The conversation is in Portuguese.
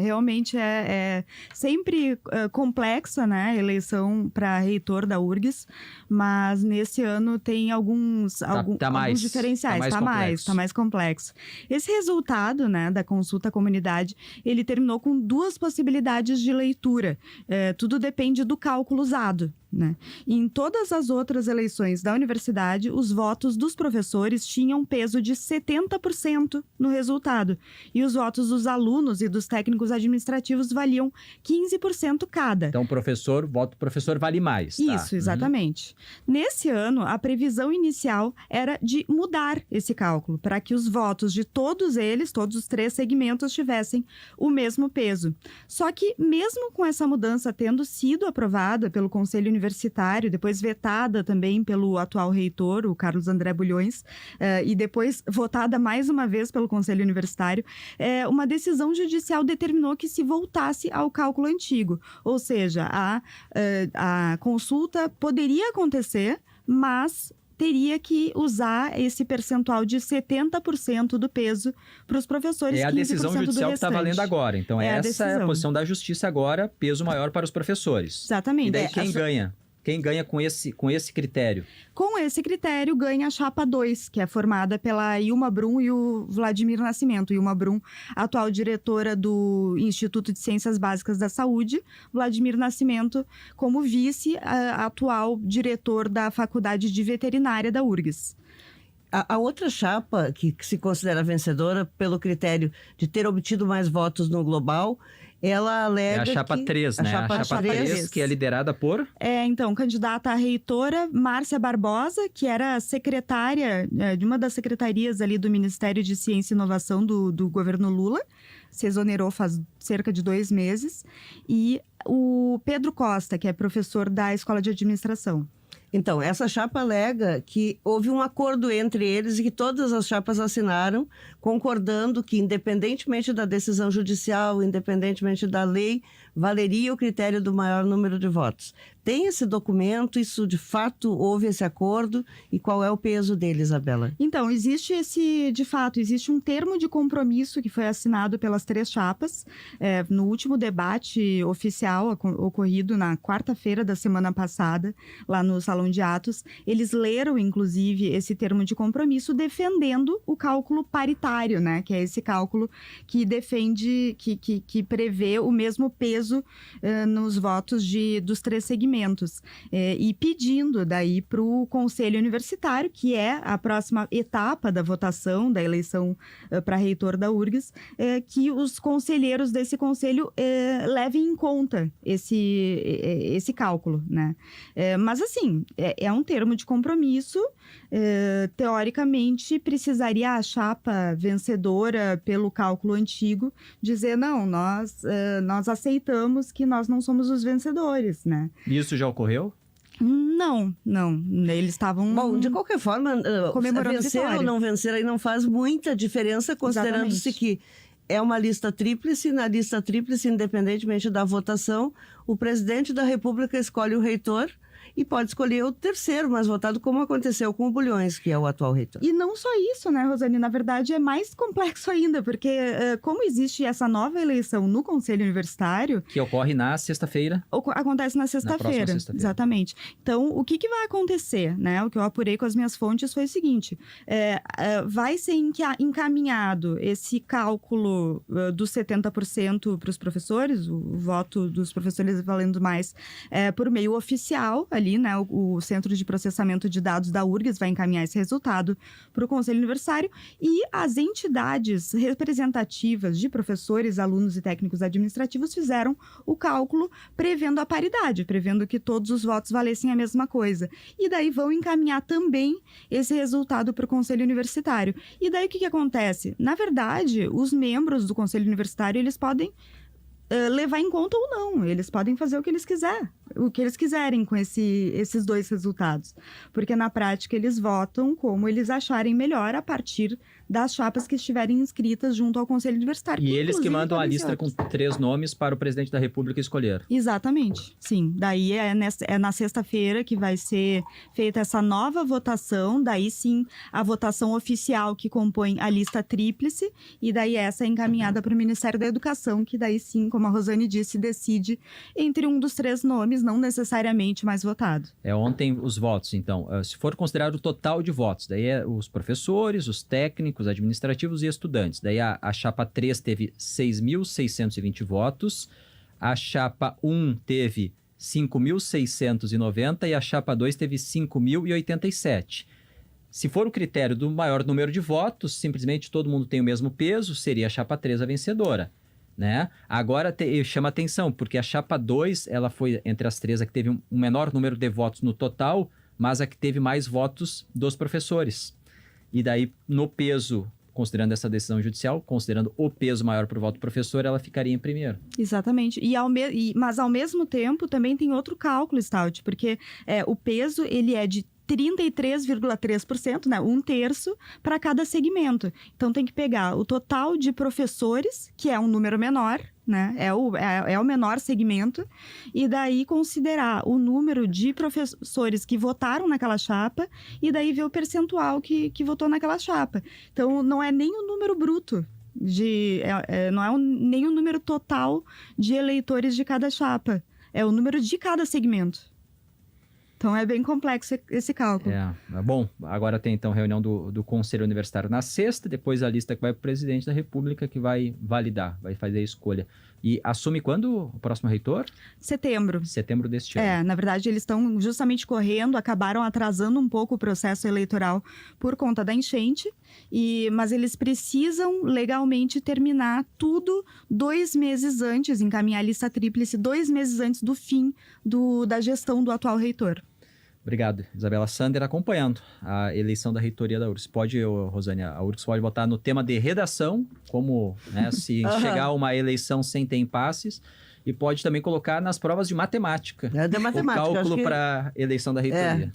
Realmente é sempre complexa, né, a eleição para reitor da URGS, mas nesse ano tem alguns diferenciais. Tá mais complexo. Esse resultado, né, da consulta à comunidade, ele terminou com 2 possibilidades de leitura. Tudo depende do cálculo usado, né? E em todas as outras eleições da universidade, os votos dos professores tinham peso de 70% no resultado. E os votos dos alunos e dos técnicos administrativos valiam 15% cada. Então, voto do professor vale mais. Tá? Isso, exatamente. Nesse ano, a previsão inicial era de mudar esse cálculo, para que os votos de todos os 3 segmentos, tivessem o mesmo peso. Só que, mesmo com essa mudança tendo sido aprovada pelo Conselho Universitário, depois vetada também pelo atual reitor, o Carlos André Bulhões, e depois votada mais uma vez pelo Conselho Universitário, uma decisão judicial determinou que se voltasse ao cálculo antigo. Ou seja, a consulta poderia acontecer, mas teria que usar esse percentual de 70% do peso para os professores, 15% do restante. É a decisão judicial que está valendo agora. Então, essa é a posição da justiça agora, peso maior para os professores. Exatamente. E daí quem ganha? Quem ganha com esse critério? Com esse critério, ganha a chapa 2, que é formada pela Ilma Brum e o Vladimir Nascimento. Ilma Brum, atual diretora do Instituto de Ciências Básicas da Saúde. Vladimir Nascimento, como vice, atual diretor da Faculdade de Veterinária da URGS. A outra chapa que se considera vencedora pelo critério de ter obtido mais votos no global, ela alega a chapa 3, né? A chapa 3, que é liderada por... Então, candidata à reitora Márcia Barbosa, que era secretária de uma das secretarias ali do Ministério de Ciência e Inovação do governo Lula, se exonerou faz cerca de 2 meses, e o Pedro Costa, que é professor da Escola de Administração. Então, essa chapa alega que houve um acordo entre eles e que todas as chapas assinaram, concordando que, independentemente da decisão judicial, independentemente da lei, valeria o critério do maior número de votos. Tem esse documento? Isso, de fato, houve esse acordo? E qual é o peso dele, Isabela? Então, existe um termo de compromisso que foi assinado pelas 3 chapas. No último debate oficial ocorrido na quarta-feira da semana passada, lá no Salão de Atos, eles leram, inclusive, esse termo de compromisso defendendo o cálculo paritário, né? Que é esse cálculo que defende, que prevê o mesmo peso nos votos dos 3 segmentos. E pedindo daí para o Conselho Universitário, que é a próxima etapa da votação, da eleição para reitor da URGS, que os conselheiros desse conselho levem em conta esse cálculo, né? Mas assim, é um termo de compromisso, teoricamente precisaria a chapa vencedora pelo cálculo antigo dizer, não, nós aceitamos que nós não somos os vencedores, né? Isso já ocorreu? Não. Eles estavam... Bom, de qualquer forma, vencer ou não vencer aí não faz muita diferença, considerando-se que é uma lista tríplice. Na lista tríplice, independentemente da votação, o presidente da República escolhe o reitor e pode escolher o terceiro mais votado, como aconteceu com o Bulhões, que é o atual reitor. E não só isso, né, Rosane? Na verdade, é mais complexo ainda, porque como existe essa nova eleição no Conselho Universitário... Que ocorre na sexta-feira. Acontece na sexta-feira, exatamente. Então, o que vai acontecer, né? O que eu apurei com as minhas fontes foi o seguinte, vai ser encaminhado esse cálculo dos 70% para os professores, o voto dos professores valendo mais, por meio oficial, ali, né, o Centro de Processamento de Dados da URGS vai encaminhar esse resultado para o Conselho Universitário e as entidades representativas de professores, alunos e técnicos administrativos fizeram o cálculo prevendo a paridade, prevendo que todos os votos valessem a mesma coisa. E daí vão encaminhar também esse resultado para o Conselho Universitário. E daí o que acontece? Na verdade, os membros do Conselho Universitário, eles podem levar em conta ou não, eles podem fazer o que eles quiserem. o que eles quiserem com esses 2 resultados. Porque na prática eles votam como eles acharem melhor a partir das chapas que estiverem inscritas junto ao Conselho Universitário. E eles que mandam a lista com 3 nomes para o presidente da República escolher. Exatamente, sim. Daí é na sexta-feira que vai ser feita essa nova votação, daí sim a votação oficial que compõe a lista tríplice, e daí essa é encaminhada para o Ministério da Educação, que daí sim, como a Rosane disse, decide entre um dos 3 nomes, não necessariamente mais votado. Ontem os votos, então, se for considerado o total de votos, daí é os professores, os técnicos, administrativos e estudantes. Daí a chapa 3 teve 6.620 votos, a chapa 1 teve 5.690 e a chapa 2 teve 5.087. Se for o critério do maior número de votos, simplesmente todo mundo tem o mesmo peso, seria a chapa 3 a vencedora, né? Agora chama atenção, porque a chapa 2, ela foi entre as 3 a que teve um menor número de votos no total, mas a que teve mais votos dos professores. E daí, no peso, considerando essa decisão judicial, considerando o peso maior para o voto do professor, ela ficaria em primeiro. Exatamente. Mas, ao mesmo tempo, também tem outro cálculo, Stout, porque o peso ele é de 33,3%, né? 1/3 para cada segmento. Então, tem que pegar o total de professores, que é um número menor, né? É o menor segmento, e daí considerar o número de professores que votaram naquela chapa, e daí ver o percentual que votou naquela chapa. Então, não é nem o número bruto, não é nem o número total de eleitores de cada chapa, é o número de cada segmento. Então, é bem complexo esse cálculo. Bom, agora tem, então, reunião do Conselho Universitário na sexta, depois a lista que vai para o presidente da República, que vai validar, vai fazer a escolha. E assume quando o próximo reitor? Setembro. Setembro deste ano. Na verdade, eles estão justamente correndo, acabaram atrasando um pouco o processo eleitoral por conta da enchente, mas eles precisam legalmente terminar tudo 2 meses antes, encaminhar a lista tríplice 2 meses antes do fim da gestão do atual reitor. Obrigado. Isabela Sander acompanhando a eleição da reitoria da URGS. Rosane, a URGS pode votar no tema de redação, como se chegar a uma eleição sem ter impasses, e pode também colocar nas provas de matemática. De matemática. O cálculo para a eleição da reitoria.